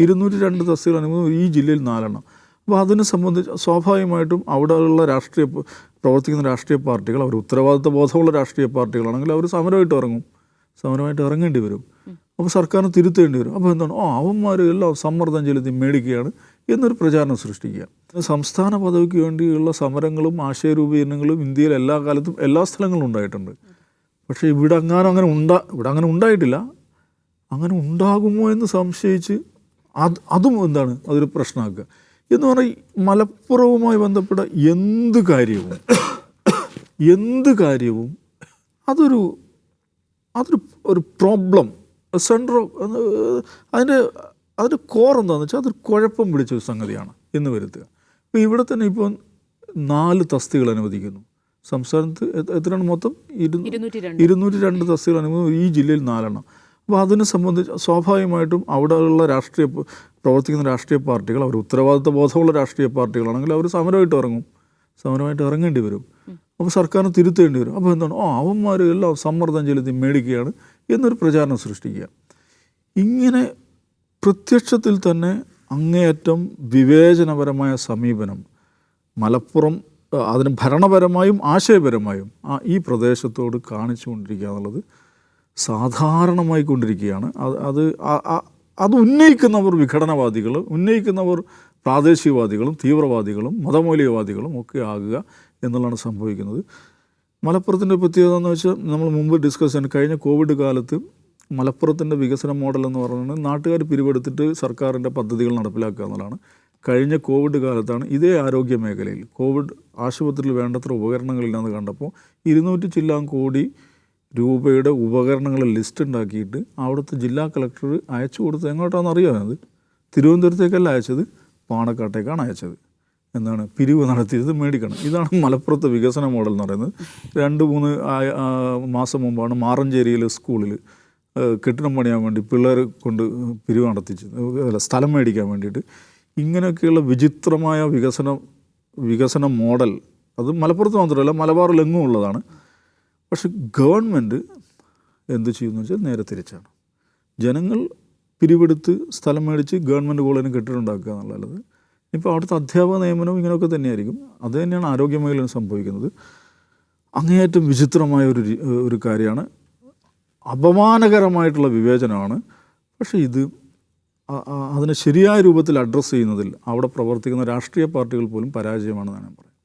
202 തസ്തികകൾ അനുവദിക്കുന്നു, ഈ ജില്ലയിൽ 4 അപ്പോൾ അതിനെ സംബന്ധിച്ച് സ്വാഭാവികമായിട്ടും അവിടെയുള്ള പ്രവർത്തിക്കുന്ന രാഷ്ട്രീയ പാർട്ടികൾ, അവർ ഉത്തരവാദിത്വ ബോധമുള്ള രാഷ്ട്രീയ പാർട്ടികളാണെങ്കിൽ അവർ സമരമായിട്ട് ഇറങ്ങേണ്ടി വരും. അപ്പോൾ സർക്കാരിന് തിരുത്തേണ്ടി വരും. അപ്പോൾ എന്താണ്, അവന്മാർ എല്ലാം സമ്മർദ്ദം ചെലുത്തി മേടിക്കുകയാണ് എന്നൊരു പ്രചാരണം സൃഷ്ടിക്കുക. സംസ്ഥാന പദവിക്ക് വേണ്ടിയുള്ള സമരങ്ങളും ആശയരൂപീകരണങ്ങളും ഇന്ത്യയിൽ എല്ലാ കാലത്തും എല്ലാ സ്ഥലങ്ങളിലും ഉണ്ടായിട്ടുണ്ട്. പക്ഷേ ഇവിടെ അങ്ങനെ ഉണ്ടായിട്ടില്ല. അങ്ങനെ ഉണ്ടാകുമോ എന്ന് സംശയിച്ച് അതും എന്താണ് അതൊരു പ്രശ്നമാക്കുക എന്ന് പറഞ്ഞാൽ മലപ്പുറവുമായി ബന്ധപ്പെട്ട എന്ത് കാര്യവും അതൊരു പ്രോബ്ലം സെൻട്രൽ അതിൻ്റെ കോർ എന്താണെന്ന് വെച്ചാൽ അതൊരു കുഴപ്പം പിടിച്ചൊരു സംഗതിയാണ് എന്ന് വരുത്തുക. ഇപ്പോൾ ഇവിടെ തന്നെ ഇപ്പോൾ 4 തസ്തികകൾ അനുവദിക്കുന്നു. സംസ്ഥാനത്ത് എത്രയാണ് മൊത്തം? 202 തസ്തികകൾ അനുവദിക്കുന്നു, ഈ ജില്ലയിൽ 4 അപ്പോൾ അതിനെ സംബന്ധിച്ച് സ്വാഭാവികമായിട്ടും അവിടെയുള്ള പ്രവർത്തിക്കുന്ന രാഷ്ട്രീയ പാർട്ടികൾ, അവർ ഉത്തരവാദിത്വ ബോധമുള്ള രാഷ്ട്രീയ പാർട്ടികളാണെങ്കിൽ അവർ സമരമായിട്ട് ഇറങ്ങേണ്ടി വരും. അപ്പോൾ സർക്കാരിന് തിരുത്തേണ്ടി വരും. അപ്പോൾ എന്താണ്, അവന്മാർ എല്ലാം സമ്മർദ്ദം ചെലുത്തി മേടിക്കുകയാണ് എന്നൊരു പ്രചാരണം സൃഷ്ടിക്കുക. ഇങ്ങനെ പ്രത്യക്ഷത്തിൽ തന്നെ അങ്ങേയറ്റം വിവേചനപരമായ സമീപനം മലപ്പുറം അതിന് ഭരണപരമായും ആശയപരമായും ഈ പ്രദേശത്തോട് കാണിച്ചുകൊണ്ടിരിക്കുക എന്നുള്ളത് സാധാരണമായി കൊണ്ടിരിക്കുകയാണ്. അത് ഉന്നയിക്കുന്നവർ വിഘടനവാദികൾ, ഉന്നയിക്കുന്നവർ പ്രാദേശികവാദികളും തീവ്രവാദികളും മതമൗലികവാദികളും ഒക്കെ ആകുക എന്നുള്ളതാണ് സംഭവിക്കുന്നത്. മലപ്പുറത്തിൻ്റെ പ്രത്യേകത എന്ന് വെച്ചാൽ നമ്മൾ മുമ്പ് ഡിസ്കസ് ചെയ്യാൻ കഴിഞ്ഞ കോവിഡ് കാലത്ത് മലപ്പുറത്തിൻ്റെ വികസന മോഡൽ എന്ന് പറയുന്നത് നാട്ടുകാർ പിരിവെടുത്തിട്ട് സർക്കാരിൻ്റെ പദ്ധതികൾ നടപ്പിലാക്കുക എന്നുള്ളതാണ്. കഴിഞ്ഞ കോവിഡ് കാലത്താണ് ഇതേ ആരോഗ്യ മേഖലയിൽ കോവിഡ് ആശുപത്രിയിൽ വേണ്ടത്ര ഉപകരണങ്ങളില്ലെന്ന് കണ്ടപ്പോൾ 200 ചില്ലാൻ കോടി രൂപയുടെ ഉപകരണങ്ങളുടെ ലിസ്റ്റ് ഉണ്ടാക്കിയിട്ട് അവിടുത്തെ ജില്ലാ കളക്ടർ അയച്ചു കൊടുത്തത് എങ്ങോട്ടാണെന്ന് അറിയാമത്? തിരുവനന്തപുരത്തേക്കല്ല അയച്ചത്, പാണക്കാട്ടേക്കാണ് അയച്ചത്. എന്താണ്, പിരിവ് നടത്തിയത് മേടിക്കണം. ഇതാണ് മലപ്പുറത്തെ വികസന മോഡൽ എന്ന് പറയുന്നത്. 2-3 മാസം മുമ്പാണ് മാറഞ്ചേരിയിലെ സ്കൂളിൽ കെട്ടിടം പണിയാൻ വേണ്ടി പിള്ളേർ കൊണ്ട് പിരിവ് നടത്തിച്ചത്, സ്ഥലം മേടിക്കാൻ വേണ്ടിയിട്ട്. ഇങ്ങനെയൊക്കെയുള്ള വിചിത്രമായ വികസന മോഡൽ അത് മലപ്പുറത്ത് മാത്രമല്ല മലബാറിലെങ്ങും ഉള്ളതാണ്. പക്ഷെ ഗവൺമെൻറ് എന്ത് ചെയ്യുമെന്ന് വെച്ചാൽ നേരെ തിരിച്ചാണ്. ജനങ്ങൾ പിരിവെടുത്ത് സ്ഥലം മേടിച്ച് ഗവൺമെൻറ് കോളേജിന് കെട്ടിടം ഉണ്ടാക്കുക എന്നുള്ളത്. ഇപ്പോൾ അവിടുത്തെ അധ്യാപക നിയമനവും ഇങ്ങനെയൊക്കെ തന്നെയായിരിക്കും. അത് തന്നെയാണ് ആരോഗ്യ മേഖലയിൽ സംഭവിക്കുന്നത്. അങ്ങേയറ്റം വിചിത്രമായ ഒരു കാര്യമാണ്, അപമാനകരമായിട്ടുള്ള വിവേചനമാണ്. പക്ഷേ ഇത് അതിനെ ശരിയായ രൂപത്തിൽ അഡ്രസ്സ് ചെയ്യുന്നതിൽ അവിടെ പ്രവർത്തിക്കുന്ന രാഷ്ട്രീയ പാർട്ടികൾ പോലും പരാജയമാണെന്നാണ് ഞാൻ പറയുന്നത്.